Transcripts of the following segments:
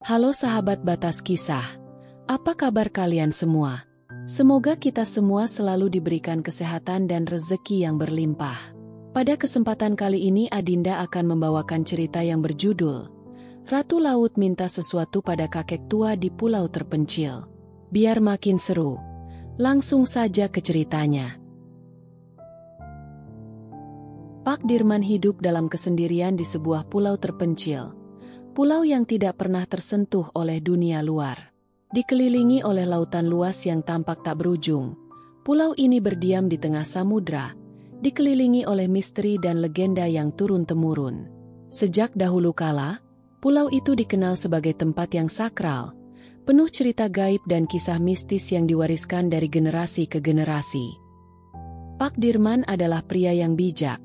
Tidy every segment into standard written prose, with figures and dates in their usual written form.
Halo sahabat Batas Kisah, apa kabar kalian semua? Semoga kita semua selalu diberikan kesehatan dan rezeki yang berlimpah. Pada kesempatan kali ini Adinda akan membawakan cerita yang berjudul Ratu Laut Minta Sesuatu pada Kakek Tua di Pulau Terpencil. Biar makin seru, langsung saja ke ceritanya. Pak Dirman hidup dalam kesendirian di sebuah pulau terpencil. Pulau yang tidak pernah tersentuh oleh dunia luar. Dikelilingi oleh lautan luas yang tampak tak berujung, pulau ini berdiam di tengah samudra, dikelilingi oleh misteri dan legenda yang turun-temurun. Sejak dahulu kala, pulau itu dikenal sebagai tempat yang sakral, penuh cerita gaib dan kisah mistis yang diwariskan dari generasi ke generasi. Pak Dirman adalah pria yang bijak,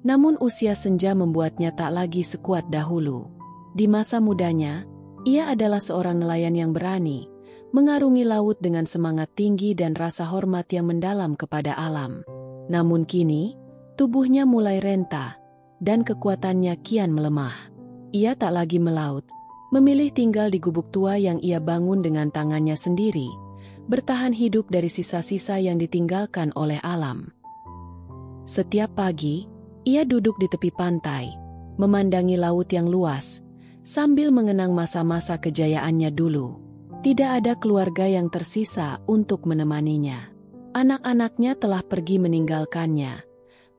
namun usia senja membuatnya tak lagi sekuat dahulu. Di masa mudanya, ia adalah seorang nelayan yang berani, mengarungi laut dengan semangat tinggi dan rasa hormat yang mendalam kepada alam. Namun kini, tubuhnya mulai renta, dan kekuatannya kian melemah. Ia tak lagi melaut, memilih tinggal di gubuk tua yang ia bangun dengan tangannya sendiri, bertahan hidup dari sisa-sisa yang ditinggalkan oleh alam. Setiap pagi, ia duduk di tepi pantai, memandangi laut yang luas, sambil mengenang masa-masa kejayaannya dulu. Tidak ada keluarga yang tersisa untuk menemaninya. Anak-anaknya telah pergi meninggalkannya,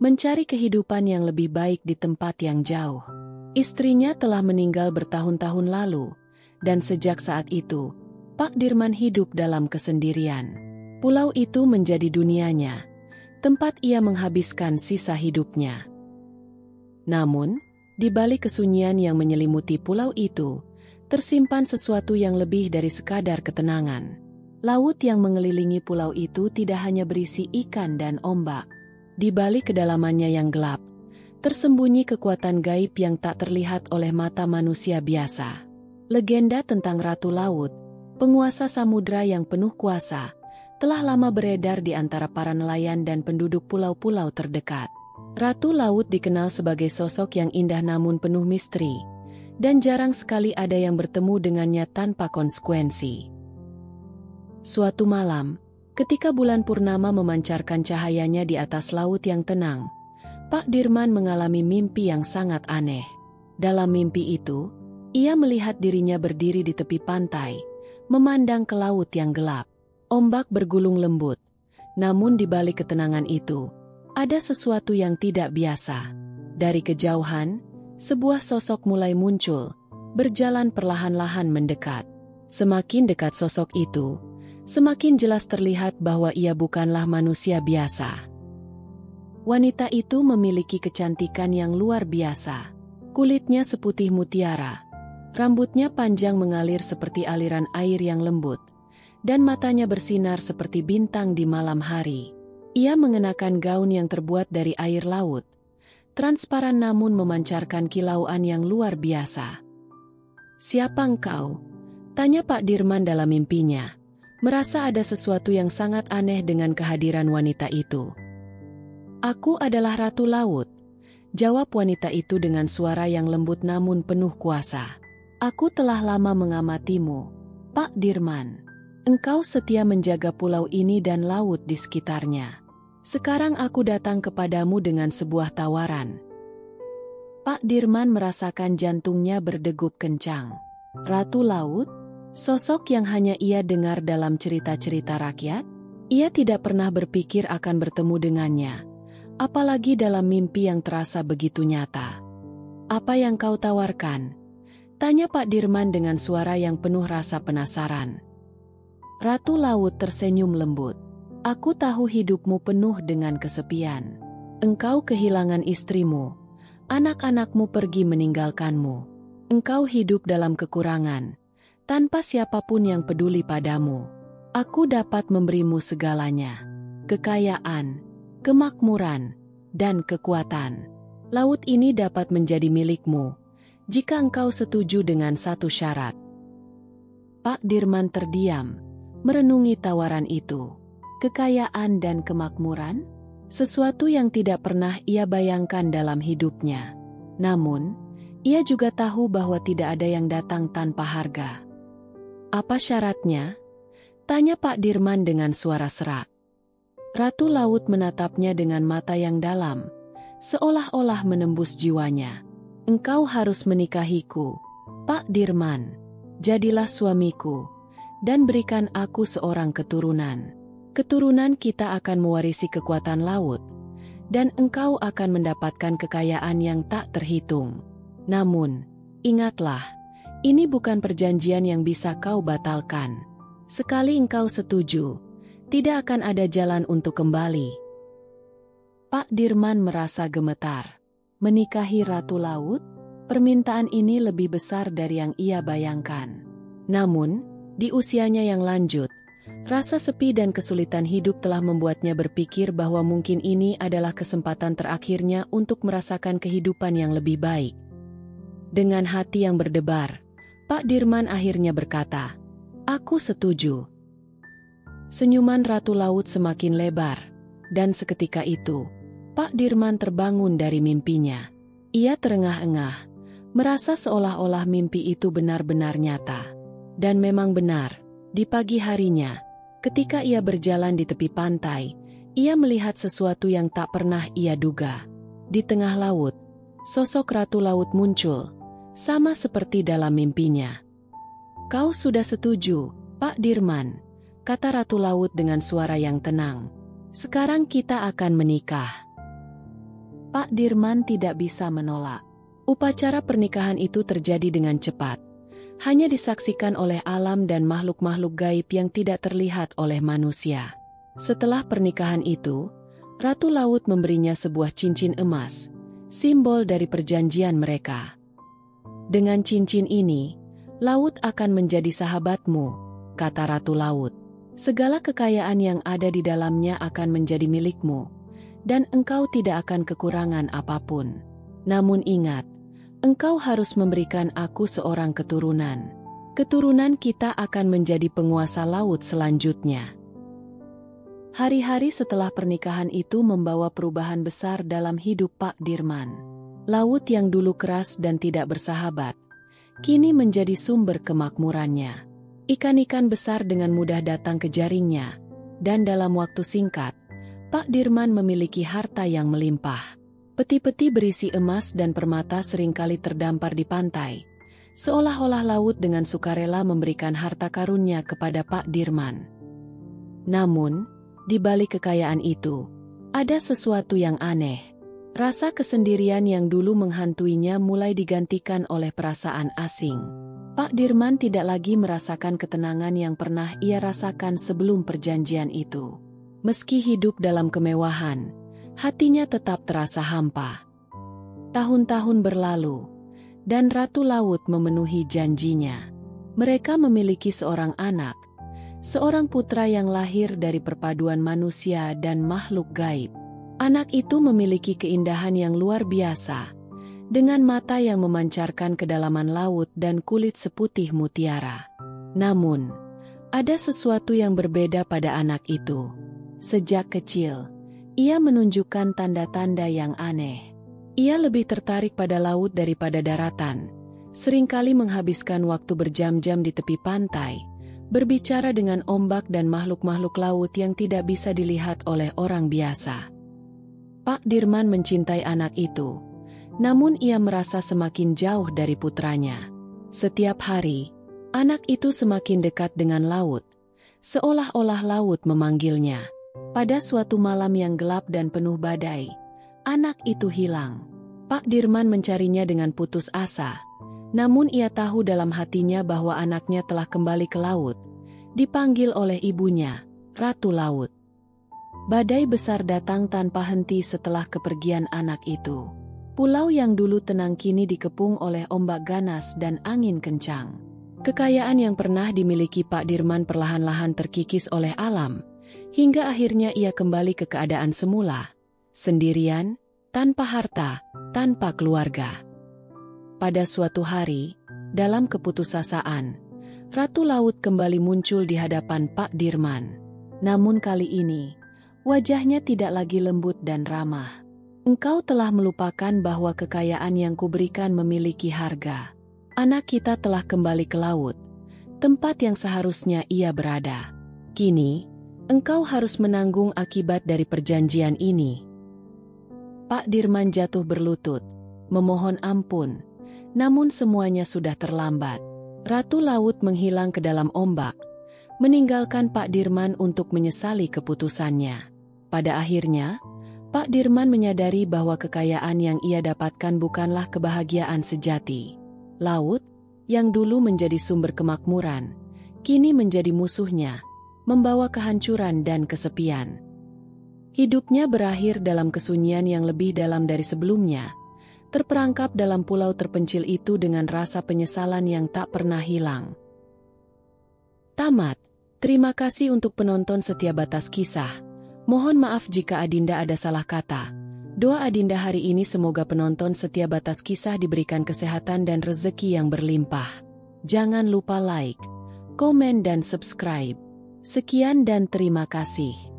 mencari kehidupan yang lebih baik di tempat yang jauh. Istrinya telah meninggal bertahun-tahun lalu, dan sejak saat itu, Pak Dirman hidup dalam kesendirian. Pulau itu menjadi dunianya, tempat ia menghabiskan sisa hidupnya. Namun, di balik kesunyian yang menyelimuti pulau itu, tersimpan sesuatu yang lebih dari sekadar ketenangan. Laut yang mengelilingi pulau itu tidak hanya berisi ikan dan ombak. Di balik kedalamannya yang gelap, tersembunyi kekuatan gaib yang tak terlihat oleh mata manusia biasa. Legenda tentang Ratu Laut, penguasa samudra yang penuh kuasa, telah lama beredar di antara para nelayan dan penduduk pulau-pulau terdekat. Ratu Laut dikenal sebagai sosok yang indah namun penuh misteri, dan jarang sekali ada yang bertemu dengannya tanpa konsekuensi. Suatu malam, ketika bulan purnama memancarkan cahayanya di atas laut yang tenang, Pak Dirman mengalami mimpi yang sangat aneh. Dalam mimpi itu, ia melihat dirinya berdiri di tepi pantai, memandang ke laut yang gelap. Ombak bergulung lembut, namun di balik ketenangan itu, ada sesuatu yang tidak biasa. Dari kejauhan, sebuah sosok mulai muncul, berjalan perlahan-lahan mendekat. Semakin dekat sosok itu, semakin jelas terlihat bahwa ia bukanlah manusia biasa. Wanita itu memiliki kecantikan yang luar biasa. Kulitnya seputih mutiara, rambutnya panjang mengalir seperti aliran air yang lembut, dan matanya bersinar seperti bintang di malam hari. Ia mengenakan gaun yang terbuat dari air laut, transparan namun memancarkan kilauan yang luar biasa. "Siapa engkau?" tanya Pak Dirman dalam mimpinya, merasa ada sesuatu yang sangat aneh dengan kehadiran wanita itu. "Aku adalah Ratu Laut," jawab wanita itu dengan suara yang lembut namun penuh kuasa. "Aku telah lama mengamatimu, Pak Dirman. Engkau setia menjaga pulau ini dan laut di sekitarnya. Sekarang aku datang kepadamu dengan sebuah tawaran." Pak Dirman merasakan jantungnya berdegup kencang. Ratu Laut? Sosok yang hanya ia dengar dalam cerita-cerita rakyat? Ia tidak pernah berpikir akan bertemu dengannya, apalagi dalam mimpi yang terasa begitu nyata. "Apa yang kau tawarkan?" tanya Pak Dirman dengan suara yang penuh rasa penasaran. Ratu Laut tersenyum lembut. "Aku tahu hidupmu penuh dengan kesepian. Engkau kehilangan istrimu, anak-anakmu pergi meninggalkanmu. Engkau hidup dalam kekurangan, tanpa siapapun yang peduli padamu. Aku dapat memberimu segalanya, kekayaan, kemakmuran, dan kekuatan. Laut ini dapat menjadi milikmu, jika engkau setuju dengan satu syarat." Pak Dirman terdiam, merenungi tawaran itu. Kekayaan dan kemakmuran? Sesuatu yang tidak pernah ia bayangkan dalam hidupnya. Namun, Ia juga tahu bahwa tidak ada yang datang tanpa harga. "Apa syaratnya?" tanya Pak Dirman dengan suara serak. Ratu Laut menatapnya dengan mata yang dalam, seolah-olah menembus jiwanya. "Engkau harus menikahiku, Pak Dirman. Jadilah suamiku, dan berikan aku seorang keturunan. Keturunan kita akan mewarisi kekuatan laut, dan engkau akan mendapatkan kekayaan yang tak terhitung. Namun, ingatlah, ini bukan perjanjian yang bisa kau batalkan. Sekali engkau setuju, tidak akan ada jalan untuk kembali." Pak Dirman merasa gemetar. Menikahi Ratu Laut? Permintaan ini lebih besar dari yang ia bayangkan. Namun, di usianya yang lanjut, rasa sepi dan kesulitan hidup telah membuatnya berpikir bahwa mungkin ini adalah kesempatan terakhirnya untuk merasakan kehidupan yang lebih baik. Dengan hati yang berdebar, Pak Dirman akhirnya berkata, "Aku setuju." Senyuman Ratu Laut semakin lebar, dan seketika itu, Pak Dirman terbangun dari mimpinya. Ia terengah-engah, merasa seolah-olah mimpi itu benar-benar nyata. Dan memang benar, di pagi harinya, ketika ia berjalan di tepi pantai, ia melihat sesuatu yang tak pernah ia duga. Di tengah laut, sosok Ratu Laut muncul, sama seperti dalam mimpinya. "Kau sudah setuju, Pak Dirman," kata Ratu Laut dengan suara yang tenang. "Sekarang kita akan menikah." Pak Dirman tidak bisa menolak. Upacara pernikahan itu terjadi dengan cepat. Hanya disaksikan oleh alam dan makhluk-makhluk gaib yang tidak terlihat oleh manusia. Setelah pernikahan itu, Ratu Laut memberinya sebuah cincin emas, simbol dari perjanjian mereka. "Dengan cincin ini, laut akan menjadi sahabatmu," kata Ratu Laut. "Segala kekayaan yang ada di dalamnya akan menjadi milikmu, dan engkau tidak akan kekurangan apapun. Namun ingat, engkau harus memberikan aku seorang keturunan. Keturunan kita akan menjadi penguasa laut selanjutnya." Hari-hari setelah pernikahan itu membawa perubahan besar dalam hidup Pak Dirman. Laut yang dulu keras dan tidak bersahabat, kini menjadi sumber kemakmurannya. Ikan-ikan besar dengan mudah datang ke jaringnya, dan dalam waktu singkat, Pak Dirman memiliki harta yang melimpah. Peti-peti berisi emas dan permata seringkali terdampar di pantai, seolah-olah laut dengan sukarela memberikan harta karunnya kepada Pak Dirman. Namun, di balik kekayaan itu, ada sesuatu yang aneh. Rasa kesendirian yang dulu menghantuinya mulai digantikan oleh perasaan asing. Pak Dirman tidak lagi merasakan ketenangan yang pernah ia rasakan sebelum perjanjian itu. Meski hidup dalam kemewahan, hatinya tetap terasa hampa. Tahun-tahun berlalu, dan Ratu Laut memenuhi janjinya. Mereka memiliki seorang anak, seorang putra yang lahir dari perpaduan manusia dan makhluk gaib. Anak itu memiliki keindahan yang luar biasa, dengan mata yang memancarkan kedalaman laut dan kulit seputih mutiara. Namun, ada sesuatu yang berbeda pada anak itu. Sejak kecil, ia menunjukkan tanda-tanda yang aneh. Ia lebih tertarik pada laut daripada daratan, seringkali menghabiskan waktu berjam-jam di tepi pantai, berbicara dengan ombak dan makhluk-makhluk laut yang tidak bisa dilihat oleh orang biasa. Pak Dirman mencintai anak itu, namun ia merasa semakin jauh dari putranya. Setiap hari, anak itu semakin dekat dengan laut, seolah-olah laut memanggilnya. Pada suatu malam yang gelap dan penuh badai, anak itu hilang. Pak Dirman mencarinya dengan putus asa, namun ia tahu dalam hatinya bahwa anaknya telah kembali ke laut, dipanggil oleh ibunya, Ratu Laut. Badai besar datang tanpa henti setelah kepergian anak itu. Pulau yang dulu tenang kini dikepung oleh ombak ganas dan angin kencang. Kekayaan yang pernah dimiliki Pak Dirman perlahan-lahan terkikis oleh alam, hingga akhirnya ia kembali ke keadaan semula, sendirian, tanpa harta, tanpa keluarga. Pada suatu hari, dalam keputusasaan, Ratu Laut kembali muncul di hadapan Pak Dirman. Namun kali ini, wajahnya tidak lagi lembut dan ramah. Engkau telah melupakan bahwa kekayaan yang kuberikan memiliki harga. Anak kita telah kembali ke laut, tempat yang seharusnya ia berada. Kini, engkau harus menanggung akibat dari perjanjian ini. Pak Dirman jatuh berlutut, memohon ampun, namun semuanya sudah terlambat. Ratu Laut menghilang ke dalam ombak, meninggalkan Pak Dirman untuk menyesali keputusannya. Pada akhirnya, Pak Dirman menyadari bahwa kekayaan yang ia dapatkan bukanlah kebahagiaan sejati. Laut, yang dulu menjadi sumber kemakmuran, kini menjadi musuhnya, membawa kehancuran dan kesepian. Hidupnya berakhir dalam kesunyian yang lebih dalam dari sebelumnya, terperangkap dalam pulau terpencil itu dengan rasa penyesalan yang tak pernah hilang. Tamat. Terima kasih untuk penonton setia Batas Kisah. Mohon maaf jika Adinda ada salah kata. Doa Adinda hari ini semoga penonton setia Batas Kisah diberikan kesehatan dan rezeki yang berlimpah. Jangan lupa like, komen dan subscribe. Sekian dan terima kasih.